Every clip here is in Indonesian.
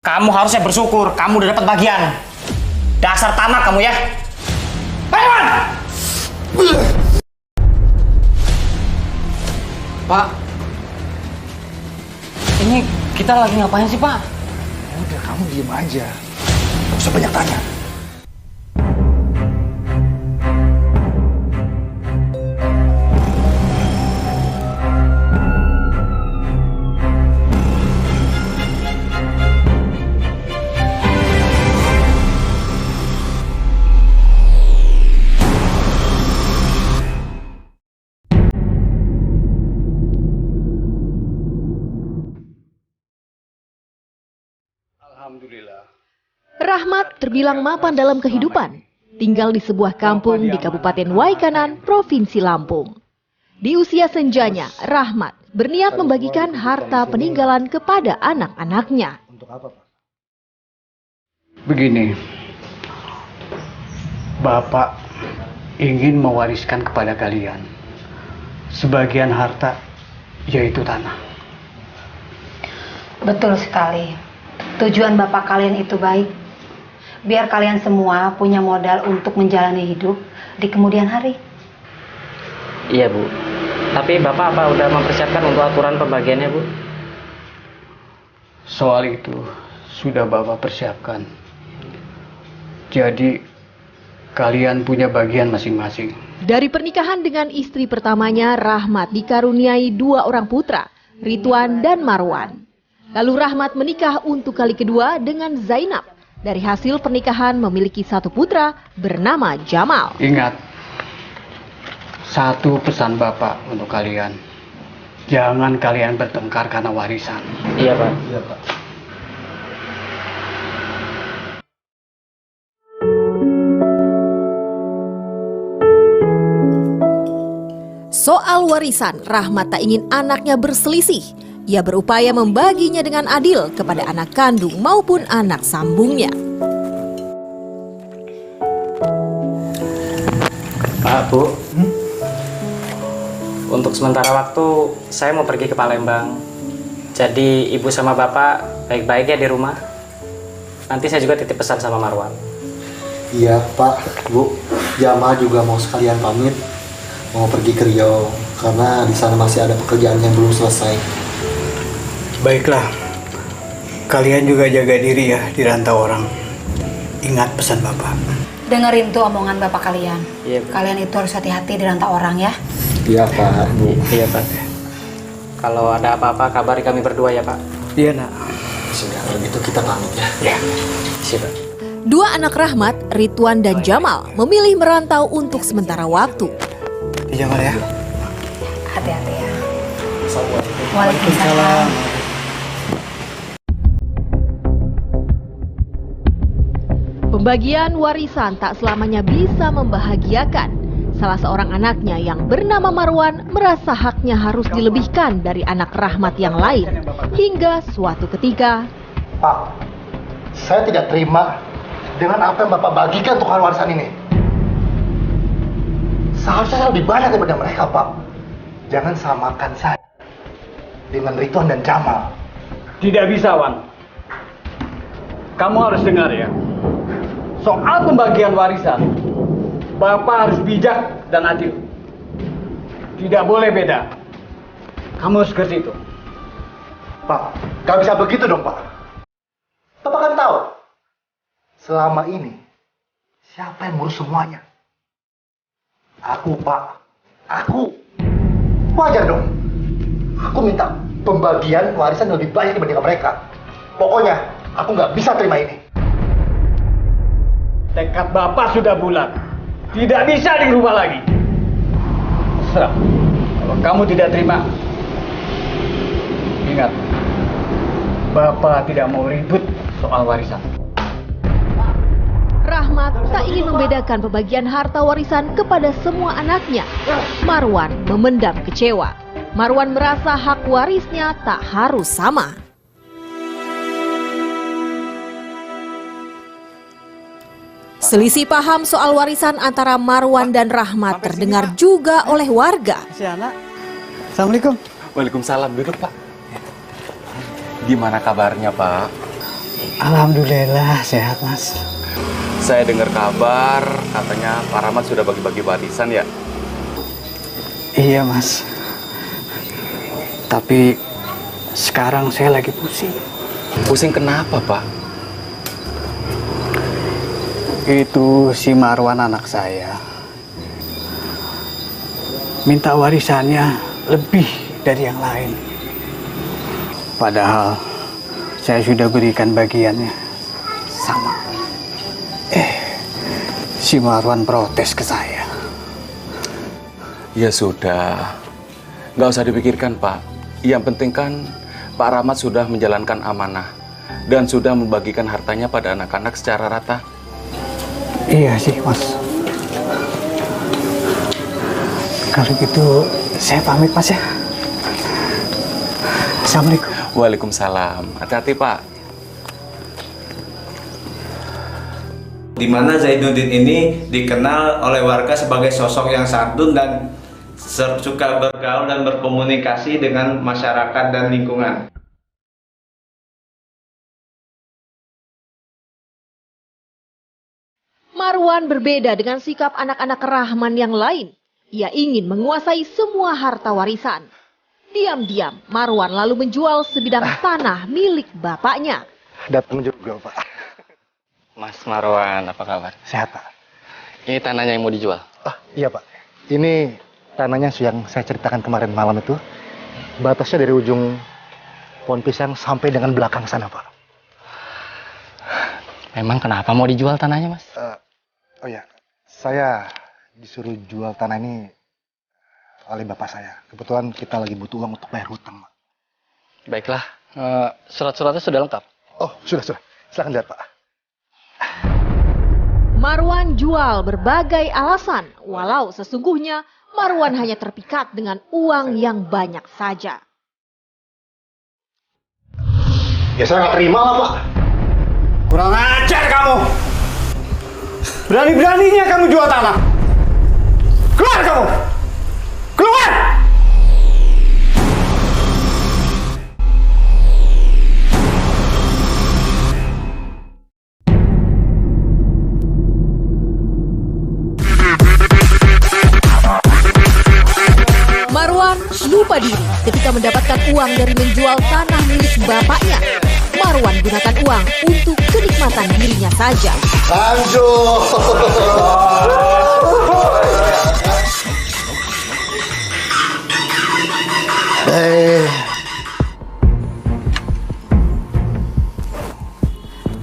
Kamu harusnya bersyukur, kamu udah dapat bagian. Dasar tamat kamu ya. Hewan! Pak, ini kita lagi ngapain sih, Pak? Udah, kamu diem aja. Gak usah banyak tanya. Alhamdulillah. Rahmat terbilang mapan dalam kehidupan, tinggal di sebuah kampung di Kabupaten Waikanan, Provinsi Lampung. Di usia senjanya, Rahmat berniat membagikan harta peninggalan kepada anak-anaknya. Untuk apa, Pak? Begini, Bapak ingin mewariskan kepada kalian sebagian harta, yaitu tanah. Betul sekali. Tujuan Bapak kalian itu baik. Biar kalian semua punya modal untuk menjalani hidup di kemudian hari. Iya, Bu. Tapi Bapak apa udah mempersiapkan untuk aturan pembagiannya, Bu? Soal itu sudah Bapak persiapkan. Jadi, kalian punya bagian masing-masing. Dari pernikahan dengan istri pertamanya, Rahmat dikaruniai 2 orang putra, Ridwan dan Marwan. Lalu Rahmat menikah untuk kali kedua dengan Zainab. Dari hasil pernikahan memiliki 1 putra bernama Jamal. Ingat, satu pesan Bapak untuk kalian. Jangan kalian bertengkar karena warisan. Iya, Pak. Iya, Pak. Soal warisan, Rahmat tak ingin anaknya berselisih. Ia berupaya membaginya dengan adil kepada anak kandung maupun anak sambungnya. Pak, Bu. Untuk sementara waktu, saya mau pergi ke Palembang. Jadi, Ibu sama Bapak baik-baik ya di rumah. Nanti saya juga titip pesan sama Marwan. Iya, Pak, Bu. Jamal juga mau sekalian pamit. Mau pergi ke Riau. Karena di sana masih ada pekerjaan yang belum selesai. Baiklah, kalian juga jaga diri ya di rantau orang. Ingat pesan Bapak. Dengerin tuh omongan Bapak kalian. Iya, Bu. Kalian itu harus hati-hati di rantau orang ya. Iya, Pak, Bu. Iya, Pak. Kalau ada apa-apa, kabari kami berdua ya, Pak. Iya, Nak. Sudah, kalau gitu kita pamit ya. Ya. Siap, Pak. 2 anak Rahmat, Ridwan dan Jamal, memilih merantau untuk sementara waktu. Jamal ya. Hati-hati ya. Assalamualaikum. Waalaikumsalam. Pembagian warisan tak selamanya bisa membahagiakan. Salah seorang anaknya yang bernama Marwan merasa haknya harus dilebihkan dari anak Rahmat yang lain. Hingga suatu ketika, Pak, saya tidak terima dengan apa yang Bapak bagikan untuk hal warisan ini. Seharusnya saya lebih banyak daripada mereka, Pak. Jangan samakan saya dengan Ridwan dan Jamal. Tidak bisa, Wan. Kamu harus dengar ya. Soal pembagian warisan, Bapak harus bijak dan adil. Tidak boleh beda. Kamu harus ngerti itu. Pak, gak bisa begitu dong, Pak. Bapak kan tahu, selama ini, siapa yang ngurus semuanya? Aku, Pak. Aku. Wajar dong. Aku minta pembagian warisan yang lebih banyak dibandingkan mereka. Pokoknya, aku nggak bisa terima ini. Tekad Bapak sudah bulat. Tidak bisa dirubah lagi. Terserah. Kalau kamu tidak terima, ingat, Bapak tidak mau ribut soal warisan. Rahmat tak ingin membedakan pembagian harta warisan kepada semua anaknya. Marwan memendam kecewa. Marwan merasa hak warisnya tak harus sama. Selisih paham soal warisan antara Marwan dan Rahmat terdengar juga oleh warga. Si anak. Assalamualaikum. Waalaikumsalam, duduk Pak. Gimana kabarnya Pak? Alhamdulillah sehat, Mas. Saya dengar kabar katanya Pak Rahmat sudah bagi-bagi warisan ya. Iya, Mas. Tapi sekarang saya lagi pusing. Pusing kenapa, Pak? Itu si Marwan anak saya minta warisannya lebih dari yang lain. Padahal saya sudah berikan bagiannya sama. Si Marwan protes ke saya. Ya sudah, nggak usah dipikirkan, Pak. Yang penting kan Pak Rahmat sudah menjalankan amanah dan sudah membagikan hartanya pada anak-anak secara rata. Iya sih, Mas. Kalau gitu saya pamit, Mas ya. Assalamualaikum. Waalaikumsalam. Hati-hati, Pak. Di mana Zainuddin ini dikenal oleh warga sebagai sosok yang santun dan suka bergaul dan berkomunikasi dengan masyarakat dan lingkungan. Marwan berbeda dengan sikap anak-anak Rahman yang lain. Ia ingin menguasai semua harta warisan. Diam-diam, Marwan lalu menjual sebidang tanah milik bapaknya. Datang juga, Pak. Mas Marwan, apa kabar? Sehat, Pak. Ini tanahnya yang mau dijual. Iya, Pak. Ini tanahnya yang saya ceritakan kemarin malam itu. Batasnya dari ujung pohon pisang sampai dengan belakang sana, Pak. Memang kenapa mau dijual tanahnya, Mas? Oh ya, saya disuruh jual tanah ini oleh bapak saya. Kebetulan kita lagi butuh uang untuk bayar hutang, Pak. Baiklah, surat-suratnya sudah lengkap. Oh, sudah. Silakan lihat, Pak. Marwan jual berbagai alasan, walau sesungguhnya Marwan hanya terpikat dengan uang yang banyak saja. Ya saya nggak terima lah, Pak. Kurang ajar kamu! Berani-beraninya kamu jual tanah! Keluar kamu! Keluar! Marwan lupa diri ketika mendapatkan uang dari menjual tanah milik bapaknya. Marwan gunakan uang untuk kenikmatan dirinya saja. Lanjut.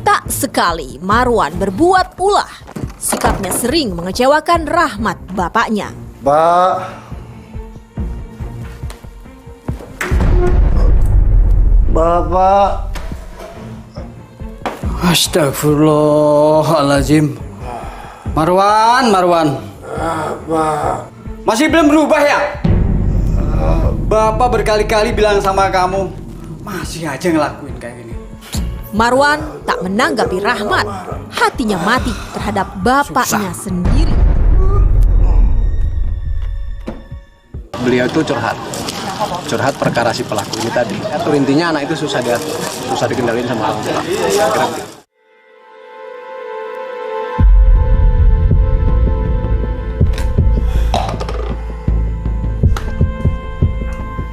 Tak sekali Marwan berbuat ulah. Sikapnya sering mengecewakan Rahmat bapaknya. Bapak. Astagfirullahaladzim. Marwan. Masih belum berubah ya? Bapak berkali-kali bilang sama kamu, masih aja ngelakuin kayak gini. Marwan tak menanggapi Rahmat. Hatinya mati terhadap bapaknya sendiri. Beliau itu curhat perkara si pelaku ini tadi. Atau intinya anak itu susah dikendaliin sama orang tua. Kira-kira.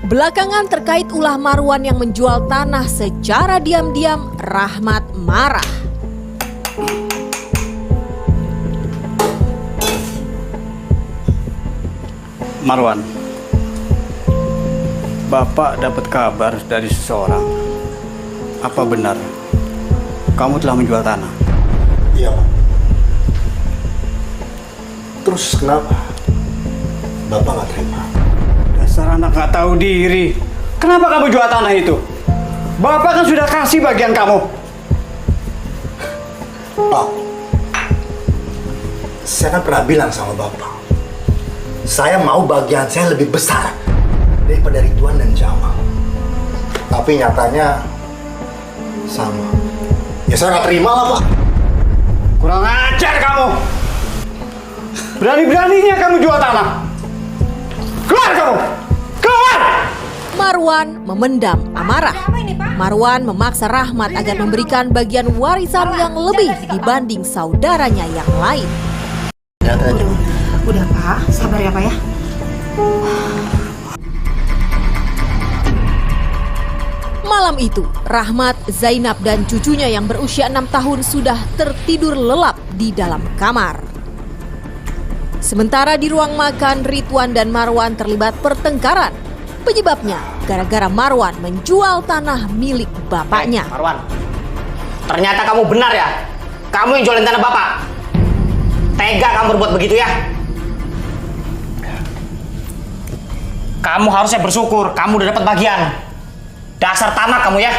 Belakangan terkait ulah Marwan yang menjual tanah secara diam-diam, Rahmat marah. Marwan, Bapak dapat kabar dari seseorang. Apa benar kamu telah menjual tanah? Iya, Pak. Terus kenapa Bapak nggak terima? Dasar anak nggak tahu diri. Kenapa kamu jual tanah itu? Bapak kan sudah kasih bagian kamu. Pak, saya kan pernah bilang sama Bapak, saya mau bagian saya lebih besar daripada Ridwan dan Jamal. Tapi nyatanya sama. Ya saya nggak terima lah, Pak. Kurang ajar kamu. Berani-beraninya kamu jual tanah. Keluar kamu! Keluar! Marwan memendam amarah. Apa ini, Pak? Marwan memaksa Rahmat agar memberikan bagian warisan yang lebih dibanding saudaranya yang lain. Udah Pak, sabar ya Pak ya. Malam itu, Rahmat, Zainab dan cucunya yang berusia 6 tahun sudah tertidur lelap di dalam kamar. Sementara di ruang makan, Ridwan dan Marwan terlibat pertengkaran. Penyebabnya gara-gara Marwan menjual tanah milik bapaknya. Marwan, ternyata kamu benar ya? Kamu yang jualin tanah bapak? Tega kamu berbuat begitu ya? Kamu harusnya bersyukur, kamu udah dapat bagian. Dasar tamak kamu ya.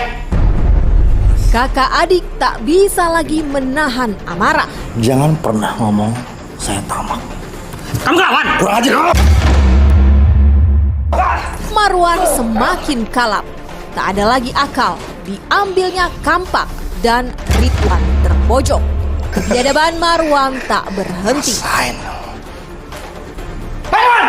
Kakak adik tak bisa lagi menahan amarah. Jangan pernah ngomong saya tamak. Kamu lawan. Kurang ajar. Marwan semakin kalap. Tak ada lagi akal. Diambilnya kampak dan Ridwan terpojok. Kebiadaban Marwan tak berhenti. Rasain. Marwan!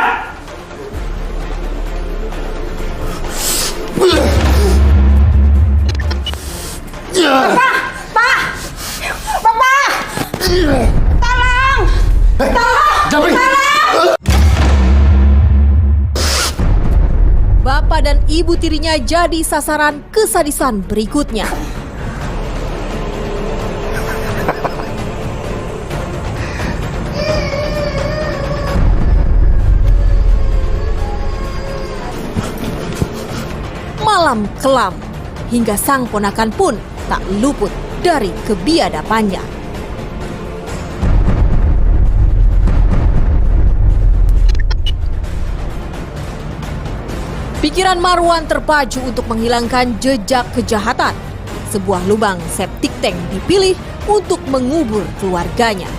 Bapak dan ibu tirinya jadi sasaran kesadisan berikutnya. Malam kelam, hingga sang ponakan pun tak luput dari kebiadabannya. Pikiran Marwan terpacu untuk menghilangkan jejak kejahatan. Sebuah lubang septic tank dipilih untuk mengubur keluarganya.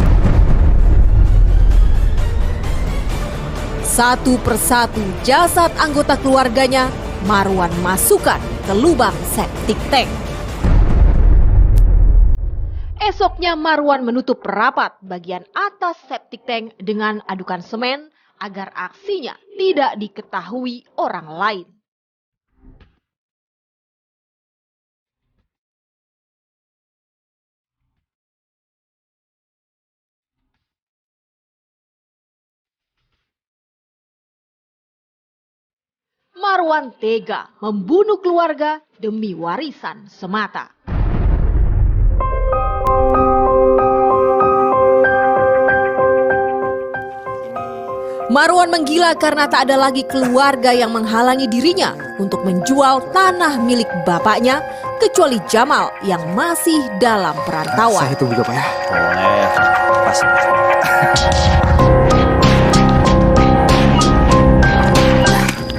Satu persatu jasad anggota keluarganya Marwan masukkan ke lubang septic tank. Esoknya Marwan menutup rapat bagian atas septic tank dengan adukan semen agar aksinya tidak diketahui orang lain. Marwan tega membunuh keluarga demi warisan semata. Marwan menggila karena tak ada lagi keluarga yang menghalangi dirinya untuk menjual tanah milik bapaknya, kecuali Jamal yang masih dalam perantauan. Saya tunggu juga Pak ya. Boleh. Pas.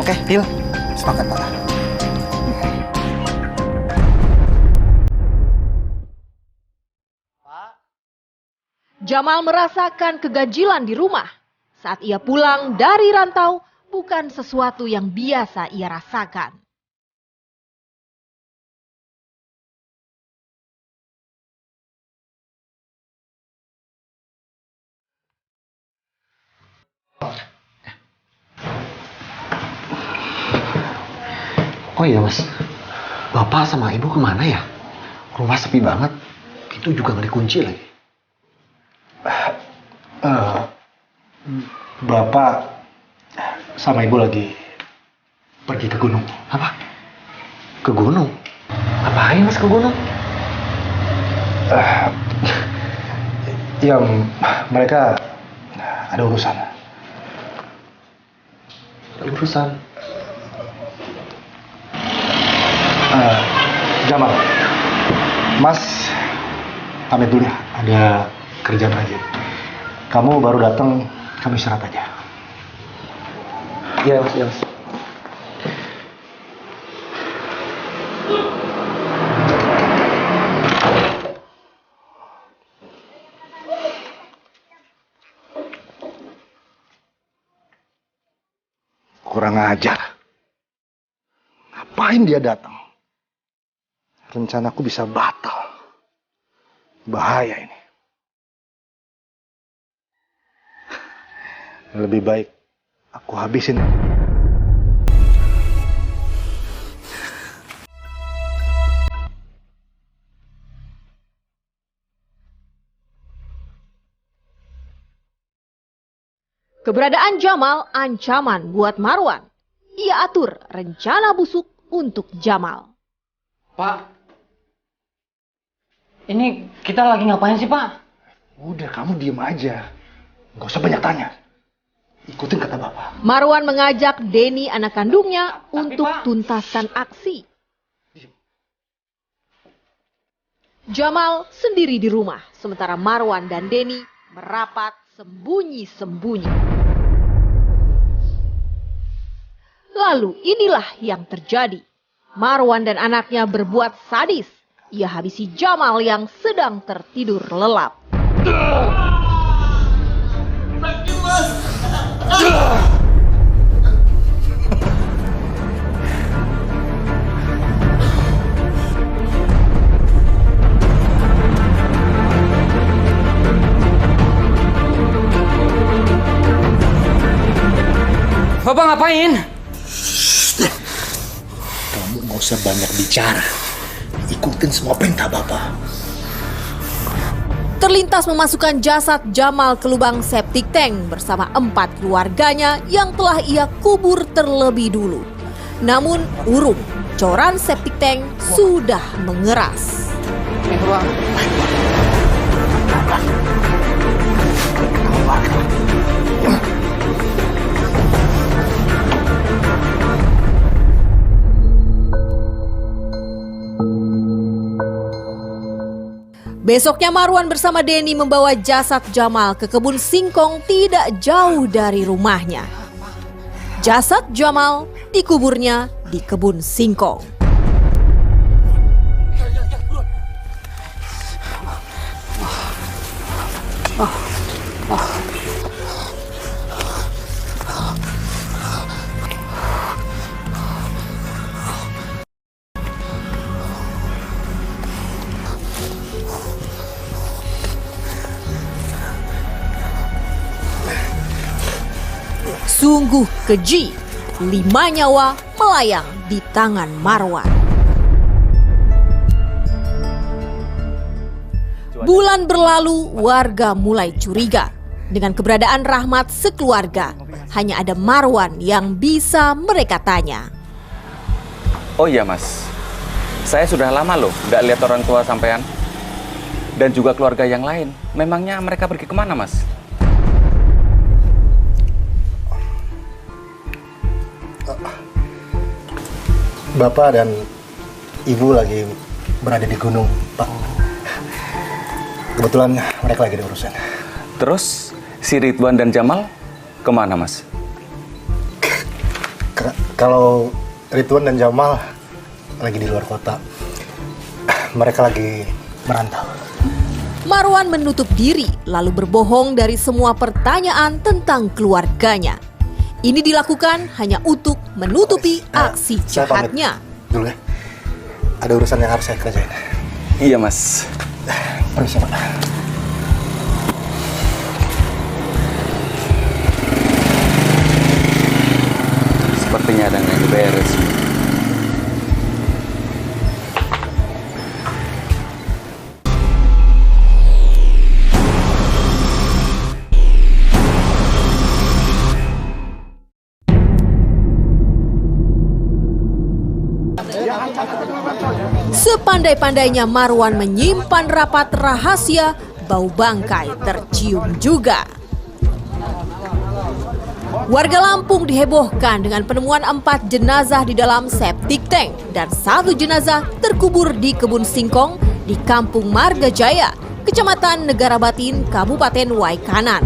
Oke, deal. Sepakat Pak. Jamal merasakan keganjilan di rumah. Saat ia pulang dari rantau, bukan sesuatu yang biasa ia rasakan. Oh iya Mas, Bapak sama Ibu kemana ya? Rumah sepi banget, itu juga nggak dikunci lagi. Bapak sama Ibu lagi pergi ke gunung. Apa? Ke gunung? Ngapain Mas ke gunung? Ya mereka ada urusan. Urusan? Jamal, Mas pamit dulu ya, ada kerjaan lagi. Kamu baru datang, kamu istirahat aja. Iya Mas, iya Mas. Kurang ajar. Ngapain dia datang? Rencanaku bisa batal. Bahaya ini. Lebih baik aku habisin. Keberadaan Jamal ancaman buat Marwan. Ia atur rencana busuk untuk Jamal. Pak, ini kita lagi ngapain sih, Pak? Udah, kamu diem aja. Nggak usah banyak tanya. Ikutin kata Bapak. Marwan mengajak Denny anak kandungnya untuk tuntaskan aksi. Jamal sendiri di rumah, sementara Marwan dan Denny merapat sembunyi-sembunyi. Lalu inilah yang terjadi. Marwan dan anaknya berbuat sadis. Ia habisi Jamal yang sedang tertidur lelap. Bapak ngapain? Kamu nggak usah banyak bicara. Ikutin semua perintah Bapak. Terlintas memasukkan jasad Jamal ke lubang septic tank bersama 4 keluarganya yang telah ia kubur terlebih dulu. Namun urung, coran septic tank sudah mengeras. Besoknya Marwan bersama Denny membawa jasad Jamal ke kebun singkong tidak jauh dari rumahnya. Jasad Jamal dikuburnya di kebun singkong. Sungguh keji, 5 nyawa melayang di tangan Marwan. Bulan berlalu, warga mulai curiga. Dengan keberadaan Rahmat sekeluarga, hanya ada Marwan yang bisa mereka tanya. Oh iya mas, saya sudah lama loh nggak lihat orang tua sampean. Dan juga keluarga yang lain. Memangnya mereka pergi kemana mas? Bapak dan Ibu lagi berada di gunung, Pak. Kebetulan mereka lagi ada urusan. Terus si Ridwan dan Jamal kemana mas? Kalau Ridwan dan Jamal lagi di luar kota, mereka lagi merantau. Marwan menutup diri lalu berbohong dari semua pertanyaan tentang keluarganya. Ini dilakukan hanya untuk menutupi aksi jahatnya. Dulu ya, ada urusan yang harus saya kerjain. Iya mas. Permisi Pak. Sepertinya ada yang beres. Sepandai-pandainya Marwan menyimpan rapat rahasia, bau bangkai tercium juga. Warga Lampung dihebohkan dengan penemuan 4 jenazah di dalam septic tank dan 1 jenazah terkubur di kebun singkong di Kampung Margajaya, Kecamatan Negara Batin, Kabupaten Waikanan.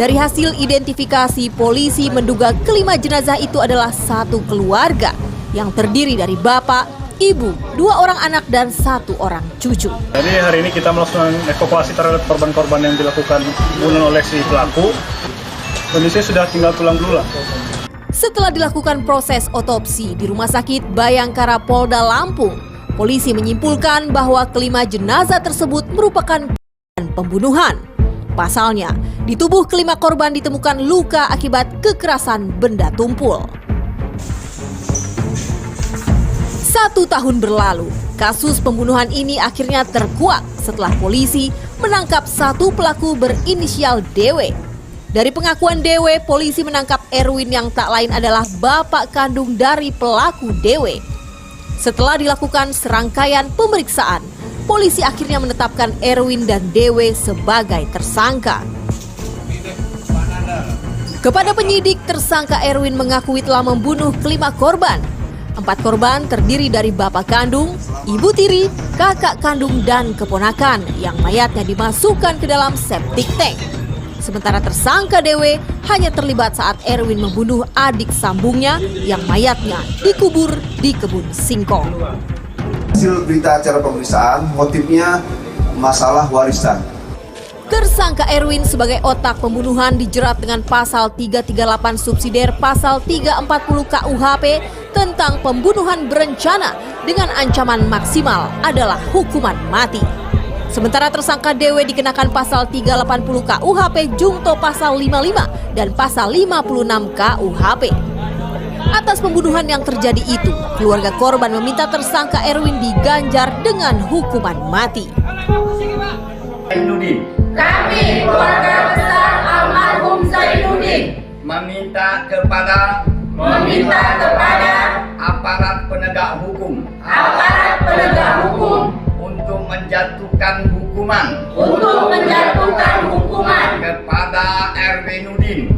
Dari hasil identifikasi, polisi menduga kelima jenazah itu adalah satu keluarga yang terdiri dari bapak, ibu, 2 orang anak dan 1 orang cucu. Jadi hari ini kita melakukan evakuasi terhadap korban-korban yang dilakukan bunuh oleh si pelaku. Kondisinya sudah tinggal tulang belulang. Setelah dilakukan proses otopsi di Rumah Sakit Bayangkara Polda Lampung, polisi menyimpulkan bahwa kelima jenazah tersebut merupakan pembunuhan. Pasalnya, di tubuh kelima korban ditemukan luka akibat kekerasan benda tumpul. 1 tahun berlalu, kasus pembunuhan ini akhirnya terkuak setelah polisi menangkap 1 pelaku berinisial DW. Dari pengakuan DW, polisi menangkap Erwin yang tak lain adalah bapak kandung dari pelaku DW. Setelah dilakukan serangkaian pemeriksaan, polisi akhirnya menetapkan Erwin dan DW sebagai tersangka. Kepada penyidik, tersangka Erwin mengakui telah membunuh 5 korban. 4 korban terdiri dari bapak kandung, ibu tiri, kakak kandung, dan keponakan yang mayatnya dimasukkan ke dalam septic tank. Sementara tersangka DW hanya terlibat saat Erwin membunuh adik sambungnya yang mayatnya dikubur di kebun singkong. Hasil berita acara pemeriksaan, motifnya masalah warisan. Tersangka Erwin sebagai otak pembunuhan dijerat dengan pasal 338 subsidiar pasal 340 KUHP tentang pembunuhan berencana dengan ancaman maksimal adalah hukuman mati. Sementara tersangka DW dikenakan pasal 380 KUHP jungto pasal 55 dan pasal 56 KUHP. Atas pembunuhan yang terjadi itu, keluarga korban meminta tersangka Erwin diganjar dengan hukuman mati. Zainuddin. Kami, keluarga besar almarhum Zainuddin, Meminta kepada aparat penegak hukum untuk menjatuhkan hukuman kepada Erwin Nudin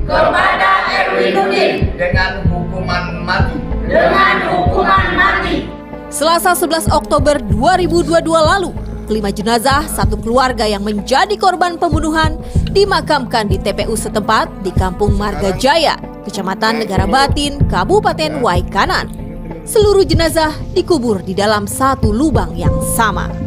dengan hukuman mati. Selasa 11 Oktober 2022 lalu, 5 jenazah satu keluarga yang menjadi korban pembunuhan dimakamkan di TPU setempat di Kampung Marga Jaya, Kecamatan Negara Batin, Kabupaten Waikanan. Seluruh jenazah dikubur di dalam satu lubang yang sama.